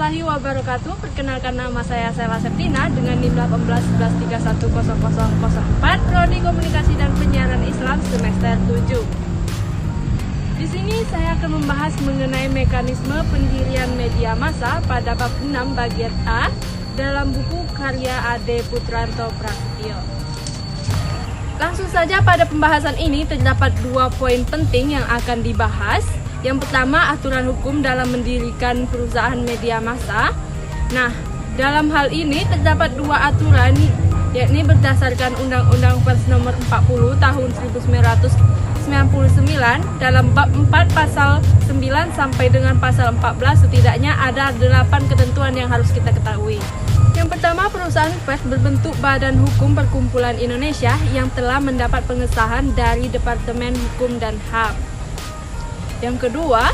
warahmatullahi wabarakatuh. Perkenalkan, nama saya Sela Septina dengan NIM 1811310004, Prodi Komunikasi dan Penyiaran Islam semester 7. Di sini saya akan membahas mengenai mekanisme pendirian media massa pada bab 6 bagian A dalam buku karya Ade Putranto Prasetyo. Langsung saja pada pembahasan ini terdapat 2 poin penting yang akan dibahas. Yang pertama, aturan hukum dalam mendirikan perusahaan media massa. Nah, dalam hal ini terdapat 2 aturan, yakni berdasarkan Undang-Undang Pers Nomor 40 Tahun 1999 dalam bab 4 pasal 9 sampai dengan pasal 14 setidaknya ada 8 ketentuan yang harus kita ketahui. Yang pertama, perusahaan pers berbentuk Badan Hukum Perkumpulan Indonesia yang telah mendapat pengesahan dari Departemen Hukum dan HAM. Yang kedua,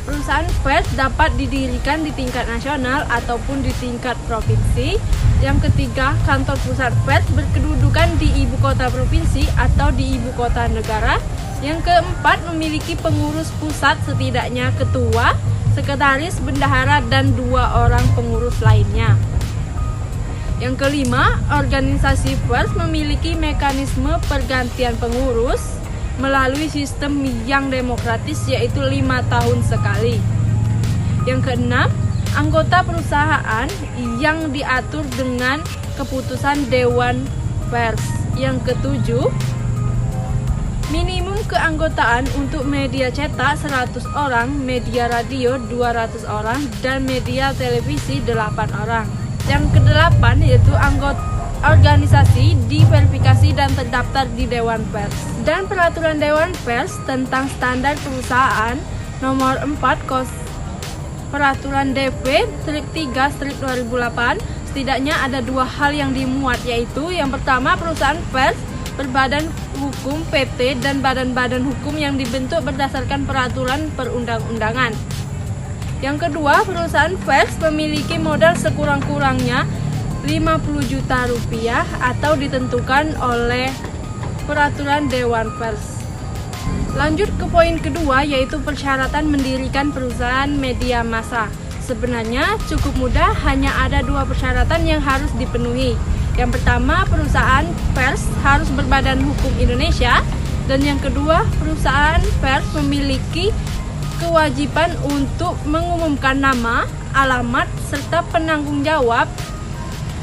perusahaan pers dapat didirikan di tingkat nasional ataupun di tingkat provinsi. Yang ketiga, kantor pusat pers berkedudukan di ibu kota provinsi atau di ibu kota negara. Yang keempat, memiliki pengurus pusat setidaknya ketua, sekretaris, bendahara, dan 2 orang pengurus lainnya. Yang kelima, organisasi pers memiliki mekanisme pergantian pengurus melalui sistem yang demokratis, yaitu 5 tahun sekali. Yang keenam, anggota perusahaan yang diatur dengan keputusan Dewan Pers. Yang ketujuh, minimum keanggotaan untuk media cetak 100 orang, media radio 200 orang, dan media televisi 8 orang. Yang kedelapan yaitu anggota organisasi diverifikasi dan terdaftar di Dewan Pers. Dan peraturan Dewan Pers tentang standar perusahaan nomor 4 peraturan DP-3/2008 setidaknya ada 2 hal yang dimuat, yaitu yang pertama, perusahaan pers berbadan hukum PT dan badan-badan hukum yang dibentuk berdasarkan peraturan perundang-undangan. Yang kedua, perusahaan pers memiliki modal sekurang-kurangnya 50 juta rupiah atau ditentukan oleh peraturan Dewan Pers. Lanjut ke poin kedua, yaitu persyaratan mendirikan perusahaan media massa. Sebenarnya cukup mudah, hanya ada 2 persyaratan yang harus dipenuhi. Yang pertama, perusahaan pers harus berbadan hukum Indonesia, dan yang kedua, perusahaan pers memiliki kewajiban untuk mengumumkan nama, alamat, serta penanggung jawab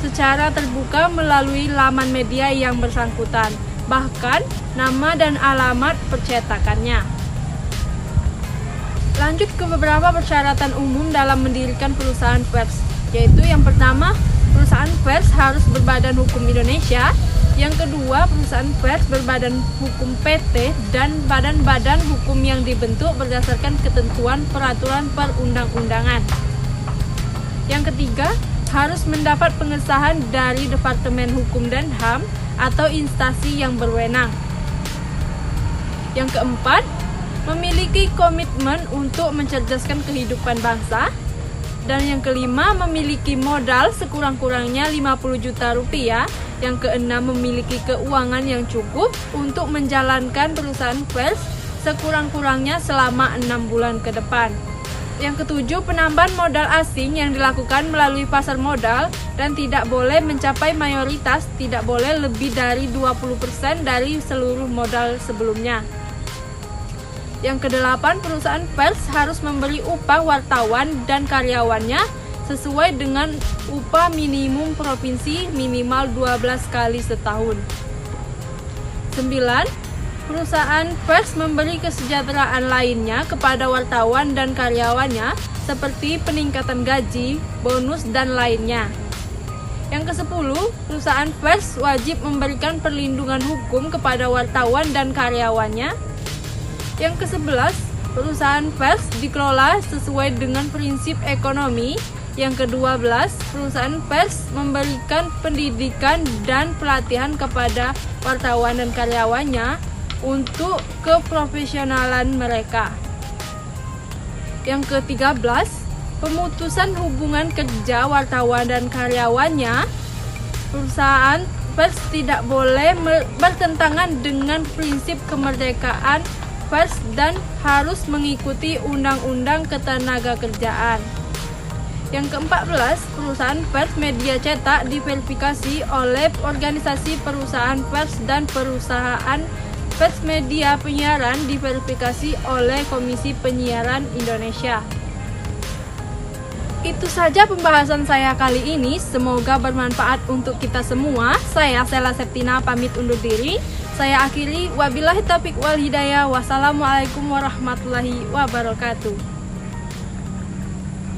secara terbuka melalui laman media yang bersangkutan, bahkan nama dan alamat percetakannya. Lanjut ke beberapa persyaratan umum dalam mendirikan perusahaan pers, yaitu yang pertama, perusahaan pers harus berbadan hukum Indonesia. Yang kedua, perusahaan pers berbadan hukum PT dan badan-badan hukum yang dibentuk berdasarkan ketentuan peraturan perundang-undangan. Yang ketiga, harus mendapat pengesahan dari Departemen Hukum dan HAM atau instansi yang berwenang. Yang keempat, memiliki komitmen untuk mencerdaskan kehidupan bangsa. Dan yang kelima, memiliki modal sekurang-kurangnya 50 juta rupiah. Yang keenam, memiliki keuangan yang cukup untuk menjalankan perusahaan pers sekurang-kurangnya selama 6 bulan ke depan. Yang ketujuh, penambahan modal asing yang dilakukan melalui pasar modal dan tidak boleh mencapai mayoritas, tidak boleh lebih dari 20% dari seluruh modal sebelumnya. Yang kedelapan, perusahaan pers harus memberi upah wartawan dan karyawannya sesuai dengan upah minimum provinsi minimal 12 kali setahun. 9. Perusahaan pers memberi kesejahteraan lainnya kepada wartawan dan karyawannya seperti peningkatan gaji, bonus, dan lainnya. Yang ke-10, perusahaan pers wajib memberikan perlindungan hukum kepada wartawan dan karyawannya. Yang ke-11, perusahaan pers dikelola sesuai dengan prinsip ekonomi. Yang ke-12, perusahaan pers memberikan pendidikan dan pelatihan kepada wartawan dan karyawannya untuk keprofesionalan mereka. Yang ke-13, pemutusan hubungan kerja wartawan dan karyawannya. Perusahaan pers tidak boleh bertentangan dengan prinsip kemerdekaan pers dan harus mengikuti Undang-Undang Ketenagakerjaan. Yang ke-14, perusahaan pers media cetak diverifikasi oleh organisasi perusahaan pers dan perusahaan pers media penyiaran diverifikasi oleh Komisi Penyiaran Indonesia. Itu saja pembahasan saya kali ini, semoga bermanfaat untuk kita semua. Saya Sela Septina pamit undur diri. Saya akhiri, wabillahi taufiq wal hidayah. Wassalamualaikum warahmatullahi wabarakatuh.